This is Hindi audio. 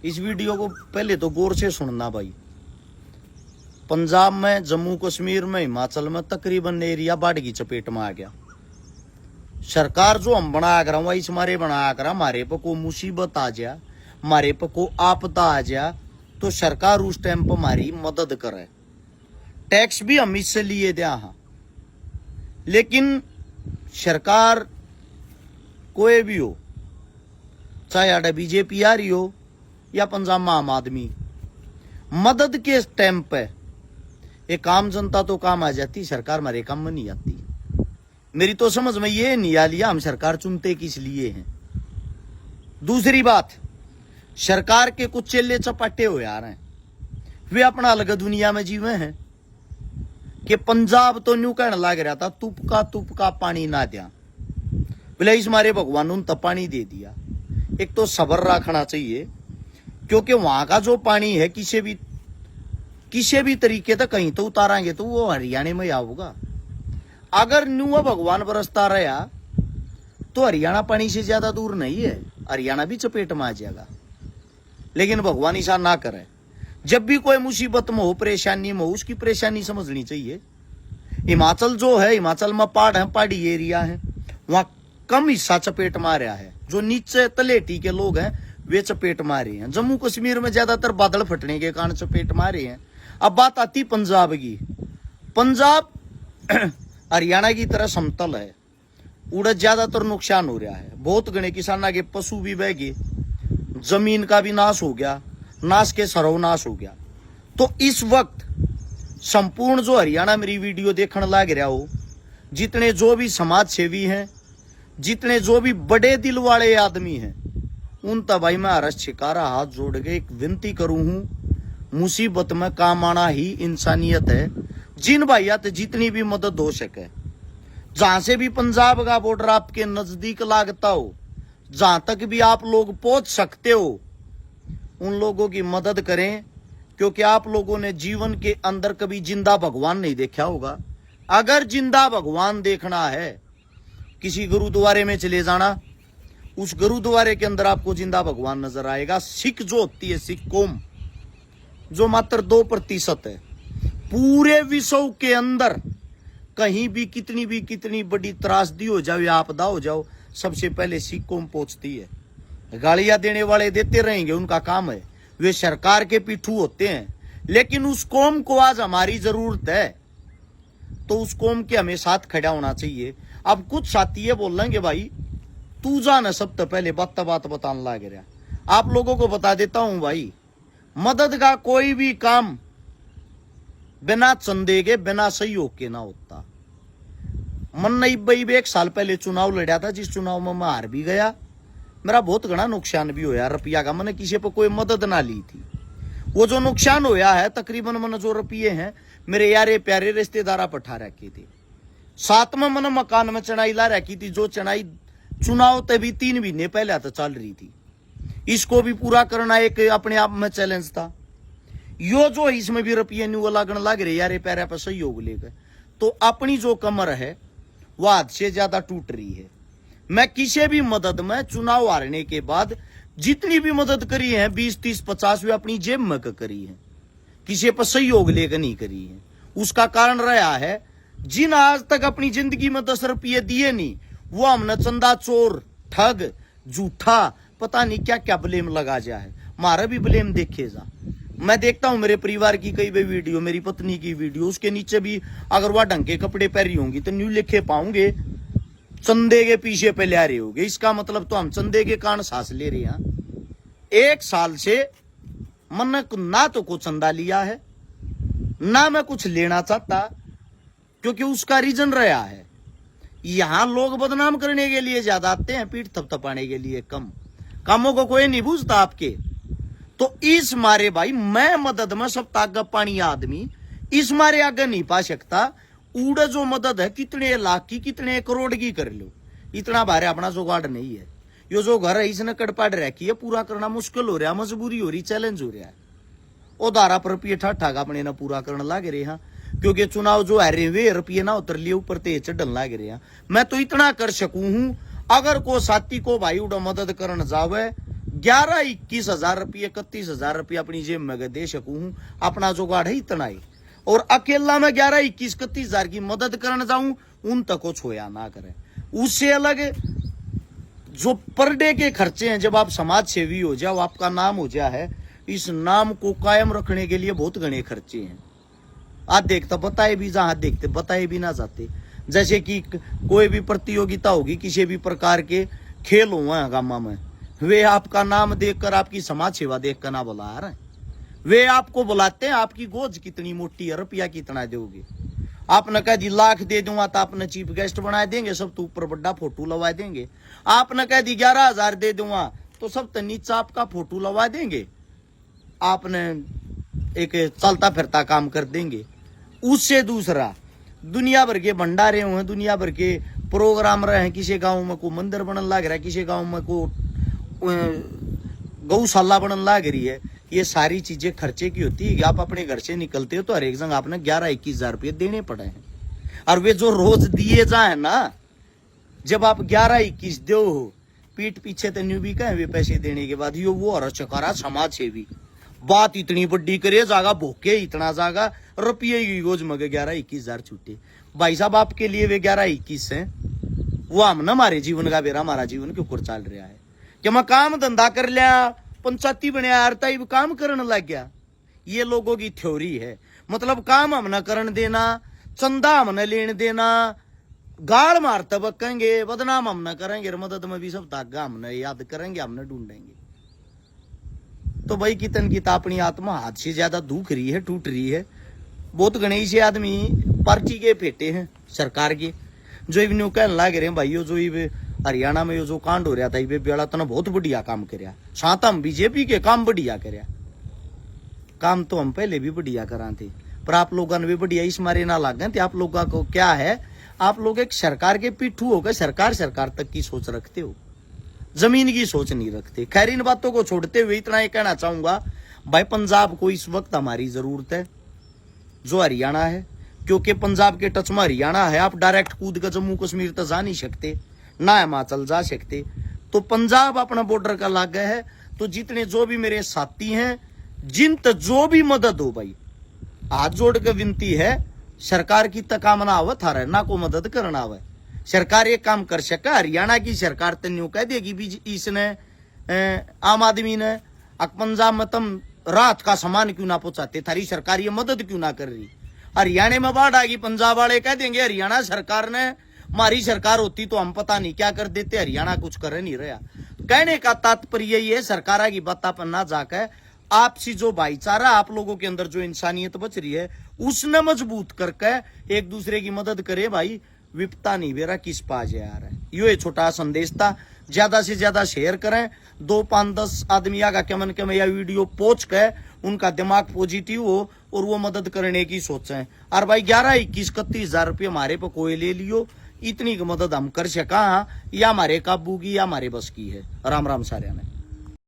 इस वीडियो को पहले तो गौर से सुनना भाई। पंजाब में, जम्मू कश्मीर में, हिमाचल में तकरीबन एरिया बाढ़ की चपेट में आ गया। सरकार जो हम बना कर इस मारे बना कर हमारे पे को मुसीबत आ जा, हमारे पे को आपदा आ जा, तो सरकार उस टाइम पर हमारी मदद करे। टैक्स भी हम इससे लिए दिया हाँ, लेकिन सरकार कोई भी हो, चाहे आड़े बीजेपी आ रही हो या पंजाब में आम आदमी, मदद के टाइम पे एक आम जनता तो काम आ जाती, सरकार हमारे काम में नहीं आती। मेरी तो समझ में ये नहीं आ लिया हम सरकार चुनते किस लिए हैं। दूसरी बात, सरकार के कुछ चेले चपाटे हो यार हैं, वे अपना अलग दुनिया में जीवे हैं कि पंजाब तो न्यू कहने लग रहा था तुपका पानी ना दिया, बोले इस मारे भगवान उन तब पानी दे दिया। एक तो सब्र रखना चाहिए, क्योंकि वहां का जो पानी है किसी भी तरीके तक कहीं तो उतारेंगे तो वो हरियाणा में आऊगा। अगर न्यू भगवान बरसता रहा तो हरियाणा पानी से ज्यादा दूर नहीं है, हरियाणा भी चपेट में आ जाएगा। लेकिन भगवान ऐसा ना करे। जब भी कोई मुसीबत में हो, परेशानी में हो, उसकी परेशानी समझनी चाहिए। हिमाचल जो है, हिमाचल में पहाड़ है, पहाड़ी एरिया है, वहां कम हिस्सा चपेट में आ रहा है। जो नीचे तलेटी के लोग हैं वे चपेट में आ रहे हैं। जम्मू कश्मीर में ज्यादातर बादल फटने के कारण चपेट में आ रहे हैं। अब बात आती पंजाब की। पंजाब हरियाणा की तरह समतल है, उड़द ज्यादातर नुकसान हो रहा है। बहुत गणे किसाना के पशु भी बह गए, जमीन का भी नाश हो गया, नाश के सर्वनाश हो गया। तो इस वक्त संपूर्ण जो हरियाणा मेरी वीडियो देखने लग रहा हो, जितने जो भी समाज सेवी हैं, जितने जो भी बड़े दिल वाले आदमी हैं, उन तक भाई मैं हरस छिकारा हाथ जोड़ के एक विनती करूं हूं, मुसीबत में काम आना ही इंसानियत है। जिन भाइयात जितनी भी मदद हो सके, जहां से भी पंजाब का बॉर्डर आपके नजदीक लागता हो, जहां तक भी आप लोग पहुंच सकते हो, उन लोगों की मदद करें। क्योंकि आप लोगों ने जीवन के अंदर कभी जिंदा भगवान नहीं देखा होगा। अगर जिंदा भगवान देखना है, किसी गुरुद्वारे में चले जाना, उस गुरुद्वारे के अंदर आपको जिंदा भगवान नजर आएगा। सिख जो होती है, सिख कौम जो मात्र 2% है पूरे विश्व के अंदर, कहीं भी कितनी बड़ी त्रासदी हो जाओ या आपदा हो जाओ, सबसे पहले सिख कौम पहुंचती है। गालियां देने वाले देते रहेंगे, उनका काम है, वे सरकार के पिट्ठू होते हैं। लेकिन उस कौम को आज हमारी जरूरत है, तो उस कौम के हमें साथ खड़ा होना चाहिए। अब कुछ साथी ये बोल लेंगे भाई तू जाना सबसे पहले बात बताने लग रहा। आप लोगों को बता देता हूं भाई, मदद का कोई भी काम बिना चंदे के, बिना सहयोग के ना होता। मन नहीं भाई, 1 साल पहले चुनाव लड़ा था, जिस चुनाव में मैं हार भी गया, मेरा बहुत घना नुकसान भी होया रुपया का। मैंने किसी पर कोई मदद ना ली थी। वो जो नुकसान होया है, तकरीबन मैंने जो रुपये हैं मेरे यारे प्यारे रिश्तेदारा पठा रखे थे। साथ में मैंने मकान में चढ़ाई ला रखी थी, जो चढ़ाई चुनाव तभी 3 महीने पहले तो चल रही थी। इसको भी पूरा करना एक अपने आप में चैलेंज था। यो जो इसमें भी रुपये न्यू लागण लग रहे यारे प्यारे पर सहयोग लेकर, तो अपनी जो कमर है वह हद से ज्यादा टूट रही है। मैं किसी भी मदद में चुनाव हारने के बाद जितनी भी मदद करी है, 20, 30, 50 वे अपनी जेब में करी है, किसी पर सहयोग लेकर नहीं करी है। उसका कारण रहा है, जिन आज तक अपनी जिंदगी में 10 रुपये दिए नहीं, वो हमने चंदा चोर, ठग, झूठा, पता नहीं क्या क्या ब्लेम लगा जाए। मारा भी ब्लेम देखे जा। मैं देखता हूं मेरे परिवार की कई भी वीडियो, मेरी पत्नी की वीडियो, उसके नीचे भी अगर वह ढंग के कपड़े पहनी होंगी तो न्यू लिखे पाऊंगे चंदे के पीछे पे ले रहे होगे। इसका मतलब तो हम चंदे के कारण सांस ले रहे हैं। 1 साल से मन ना तो कुछ चंदा लिया है, ना मैं कुछ लेना चाहता, क्योंकि उसका रीजन रहा है, यहां लोग बदनाम करने के लिए ज्यादा आते हैं, पीठ थपथपाने के लिए कम। कामों को कोई नहीं पूछता आपके। तो इस मारे भाई मैं मदद में सब ताकत पानी आदमी इस मारे आगे नहीं पा सकता। उड़ जो मदद है कितने लाख की, कितने करोड़ की कर लो, इतना भारे अपना जुगाड़ नहीं है। यो जो घर है इसने कड़पाड़ रखी है, पूरा करना मुश्किल हो रहा, मजबूरी हो रही, चैलेंज हो रहा है। वो धारा पर रुपये ठाठा अपने ना पूरा करने लग रहे हैं, क्योंकि चुनाव जो है रे वे रुपये ना उतर लिए, ऊपर ते चढ़न लग रहे हैं। मैं तो इतना कर सकूं हूं, अगर को साथी को भाई उड़ा मदद करने जावे 11-21 रुपये 31,000 रुपये अपनी जेब में दे सकूं हूं, अपना जुगाड़ है इतना ही। और अकेला में 11-21-31,000 की मदद करने जाऊं, उन तक को छोया ना करे। उससे अलग जो पर डे के खर्चे हैं, जब आप समाज सेवी हो जाओ, आपका नाम हो जाए है, इस नाम को कायम रखने के लिए बहुत घने खर्चे हैं। आज देखता बताए भी जहां देखते बताए भी ना जाते। जैसे कि कोई भी प्रतियोगिता होगी, किसी भी प्रकार के खेल हुआ गामा में, वे आपका नाम देखकर, आपकी समाज सेवा देखकर ना बुला रहे, वे आपको बुलाते हैं आपकी गोज कितनी मोटी है, रुपया कितना दोगे। आपने कह दी लाख दे दूंगा तो आपने चीफ गेस्ट बना देंगे, सब तो ऊपर बड़ा फोटो लगा देंगे। आपने कह दी 11,000 दे दूंगा तो सब तो नीचे आपका फोटो लगा देंगे, आपने एक चलता फिरता काम कर देंगे। उससे दूसरा, दुनिया भर के भंडारे हुए, दुनिया भर के प्रोग्राम रहे हैं, किसी गांव में को मंदिर बनने लग रहा है, किसी गांव में को गौशाला बनने लग रही है। ये सारी चीजें खर्चे की होती है। आप अपने घर से निकलते हो तो हर एक जगह आपने 11-21,000 रुपये देने पड़े हैं। और वे जो रोज दिए जाए ना, जब आप 11-21 दो हो, पीठ पीछे तो न्यू भी कहें वे पैसे देने के बाद, यो वो और चकारा समाज सेवी बात इतनी बड़ी करे जागा, भोके इतना जागा, रुपये की गोज मगे 11-21,000 छूटे। भाई साहब आपके लिए वे 11-21 है, वो हम ना हमारे जीवन का बेरा, हमारा जीवन के ऊपर चल रहा है कि मैं काम धंधा कर लिया, पंचायती बनया, आरता काम करने लग गया। ये लोगों की थ्योरी है। मतलब काम हम न करने देना, चंदा हम न लेने देना, गाड़ मारते बकेंगे, बदनाम हम न करेंगे, मदद में भी सब धागा हम न याद करेंगे, हम न ढूंढेंगे। तो भाई कितन की अपनी आत्मा हाथ से ज्यादा दुख रही है, टूट रही है। बहुत गणेश आदमी पार्टी के फेटे हैं सरकार के, जो इवन कहने लग रहे हैं भाइयों, जो हरियाणा में जो कांड हो रहा था, ये बेड़ा तना बहुत बढ़िया काम करया, साथ हम बीजेपी के काम बढ़िया करया। काम तो हम पहले भी बढ़िया करा थे, पर आप लोगों ने भी बढ़िया इस मारे ना लागे थे। आप लोगों को क्या है, आप लोग एक सरकार के पिट्ठू होकर सरकार तक की सोच रखते हो, जमीन की सोच नहीं रखते। खैर, इन बातों को छोड़ते हुए इतना ही कहना चाहूंगा, भाई पंजाब को इस वक्त हमारी जरूरत है, जो हरियाणा है, क्योंकि पंजाब के टच में हरियाणा है। आप डायरेक्ट कूद कर जम्मू कश्मीर तक जा नहीं सकते, ना हिमाचल जा सकते। तो पंजाब अपना बॉर्डर का लागे है। तो जितने जो भी मेरे साथी हैं, जिन तक जो भी मदद हो, भाई हाथ जोड़ के विनती है, सरकार की तकामना आवत आ रहा है, ना को मदद करना आवे। सरकार ये काम कर सका, हरियाणा की सरकार तो न्यू कह देगी भी इसने आम आदमी ने पंजाब में तुम रात का सामान क्यों ना पहुंचाते, थारी सरकार ये मदद क्यों ना कर रही। हरियाणा में बाढ़ आ गई, पंजाब वाले कह देंगे हरियाणा सरकार ने, हमारी सरकार होती तो हम पता नहीं क्या कर देते, हरियाणा कुछ कर नहीं रहा। कहने का तात्पर्य यही है, सरकार की बात पर ना जाकर आपसी जो भाईचारा आप लोगों के अंदर जो इंसानियत बच रही है, उसने मजबूत करके एक दूसरे की मदद करे। भाई विपता नहीं बेरा किस पास यार है। यो छोटा संदेश था, ज्यादा से ज्यादा शेयर करें, 2, 5, 10 आदमी का कमन कम या वीडियो पहुंच के उनका दिमाग पॉजिटिव हो और वो मदद करने की सोचें। और भाई 11-21-31,000 रुपये हमारे पे कोई ले लियो, इतनी की मदद हम कर सका, या हमारे काबू की या हमारे बस की है। राम राम सारे ने।